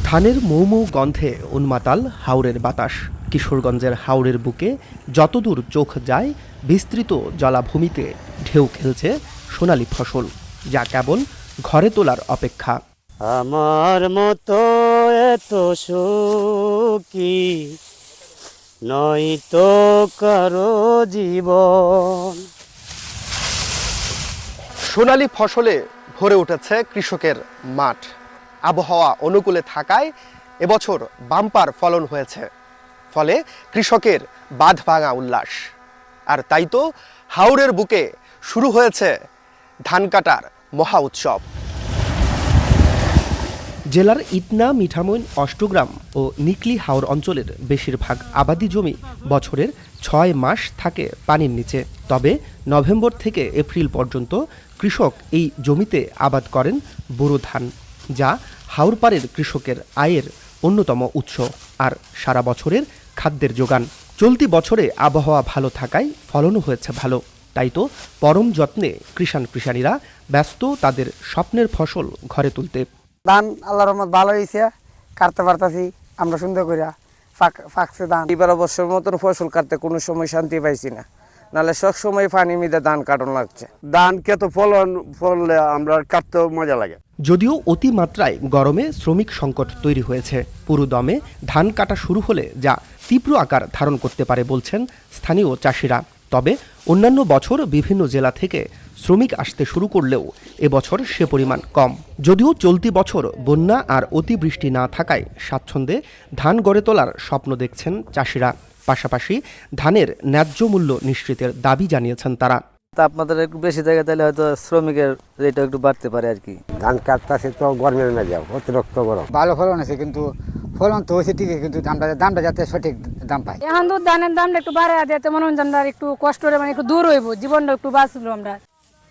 ধানের মৌ মৌ গন্ধে উন্মাতাল হাওরের বাতাস। কিশোরগঞ্জের হাওরের বুকে যতদূর চোখ যায় বিস্তৃত জলাভূমিতে ঢেউ খেলছে সোনালী ফসল, যা কেবল ঘরে তোলার অপেক্ষা। আমার মতো এত সুখী নয়তো কারো জীবন। সোনালী ফসলে ভরে উঠেছে কৃষকের মাঠ। আবহাওয়া অনুকূলে থাকায় এবছর বাম্পার ফলন হয়েছে, ফলে কৃষকের বাঁধ ভাঙা উল্লাস। আর তাই তো হাওরের বুকে শুরু হয়েছে ধান কাটার মহা উৎসব। জেলার ইটনা, মিঠামইন, অষ্টগ্রাম ও নিকলি হাওর অঞ্চলের বেশিরভাগ আবাদি জমি বছরের ৬ মাস থাকে পানির নিচে। তবে নভেম্বর থেকে এপ্রিল পর্যন্ত কৃষক এই জমিতে আবাদ করেন বোরো ধান, যা হাওরপাড়ের কৃষকের আয়ের অন্যতম উৎস আর সারা বছরের খাদ্যের যোগান। চলতি বছরে আবহাওয়া ভালো থাকায় ফলনও হয়েছে ভালো। তাই তো পরম যত্নে কৃষাণীরা ব্যস্ত তাদের স্বপ্নের ফসল ঘরে তুলতে। ধান আল্লাহর রহমত ভালো হয়েছে, কাটতে পারতাছি আমরা সুন্দর করে, ফাঁকছে ধান। এবার অবশ্যর মতন ফসল কাটতে কোনো সময় শান্তি পাইছি না, নাহলে সব সময় পানি মিদে ধান কাটন লাগছে। ধান কত ফললে আমরা কাটতেও মজা লাগে। যদিও অতিমাত্রায় গরমে শ্রমিক সংকট তৈরি হয়েছে, পুরো দমে ধান কাটা শুরু হলে যা তীব্র আকার ধারণ করতে পারে বলছেন স্থানীয় চাষিরা। তবে অন্যান্য বছর বিভিন্ন জেলা থেকে শ্রমিক আসতে শুরু করলেও এবছর সে পরিমাণ কম। যদিও চলতি বছর বন্যা আর অতিবৃষ্টি না থাকায় স্বাচ্ছন্দ্যে ধান গড়ে তোলার স্বপ্ন দেখছেন চাষিরা। পাশাপাশি ধানের ন্যায্য মূল্য নিশ্চিতের দাবি জানিয়েছেন তারা। তাপমাত্রা একটু বেশি থাকে তাহলে হয়তো শ্রমিকের রেটটা একটু বাড়তে পারে আর কি। ধান কাটতেছে তো গরমের মেজে অতিরিক্ত গরম। ভালো ফলন আছে, কিন্তু ফলন তো হয়েছে ঠিকই, কিন্তু দামটা যাতে সঠিক দাম পায়। এখন তো ধানের দামটা একটু বাড়ায় দিতে মনে হয় আমরা একটু কষ্ট করে একটু দূর হইব, জীবনটা একটু বাঁচলো আমরা।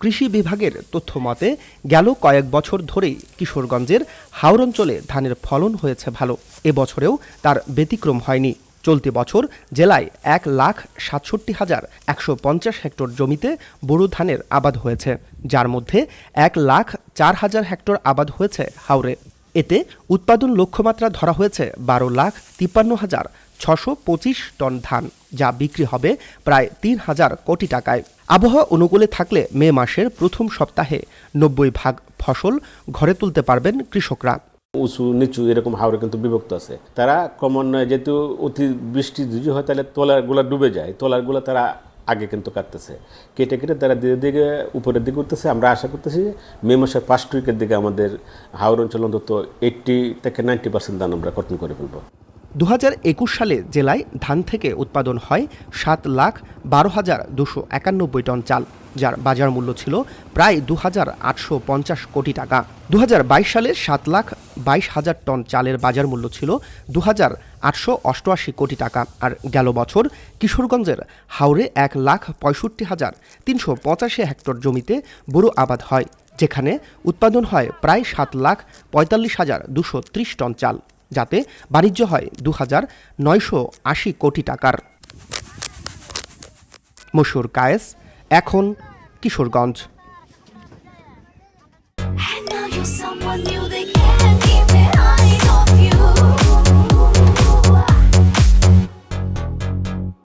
কৃষি বিভাগের তথ্য মতে গেল কয়েক বছর ধরেই কিশোরগঞ্জের হাওর অঞ্চলে ধানের ফলন হয়েছে ভালো। এবছরেও তার ব্যতিক্রম হয়নি। চলতি বছর জেলায় 1,67,150 হেক্টর জমিতে বোরো ধানের আবাদ হয়েছে, যার মধ্যে 1,04,000 হেক্টর আবাদ হয়েছে হাওরে। এতে উৎপাদন লক্ষ্যমাত্রা ধরা হয়েছে 12,53,625 টন ধান, যা বিক্রি হবে প্রায় 3,000 কোটি টাকায়। আবহাওয়া অনুকূলে থাকলে মে মাসের প্রথম সপ্তাহে 90% ফসল ঘরে তুলতে পারবেন কৃষকরা। উঁচু নিচু এরকম হাওরে কিন্তু বিভক্ত আছে। তারা ক্রমান্বয়ে যেহেতু অতি বৃষ্টি যদি হয় তাহলে তলারগুলো ডুবে যায়, তলারগুলো তারা আগে কিন্তু কাটতেছে, কেটে তারা ধীরে ধীরে উপরের দিকে উঠতেছে। আমরা আশা করতেছি মে মাসের ফার্স্ট উইকের দিকে আমাদের হাওর অঞ্চল অন্তত 80 থেকে 90% ধান আমরা কর্তন করে ফেলব। 2021 সালে জেলায় ধান থেকে উৎপাদন হয় 7,12,291 টন চাল, যার বাজার মূল্য ছিল প্রায় 2,850 কোটি টাকা। 2022 সালে 7,22,000 টন চালের বাজার মূল্য ছিল 2,888 কোটি টাকা। আর গেল বছর কিশোরগঞ্জের হাওরে 1,65,385 হেক্টর জমিতে বোরো আবাদ হয়, যেখানে উৎপাদন হয় প্রায় 7,45,230 টন চাল, যাতে বাণিজ্য হয় 2,980 কোটি টাকার। মশুর কায়েস, এখন কিশোরগঞ্জ।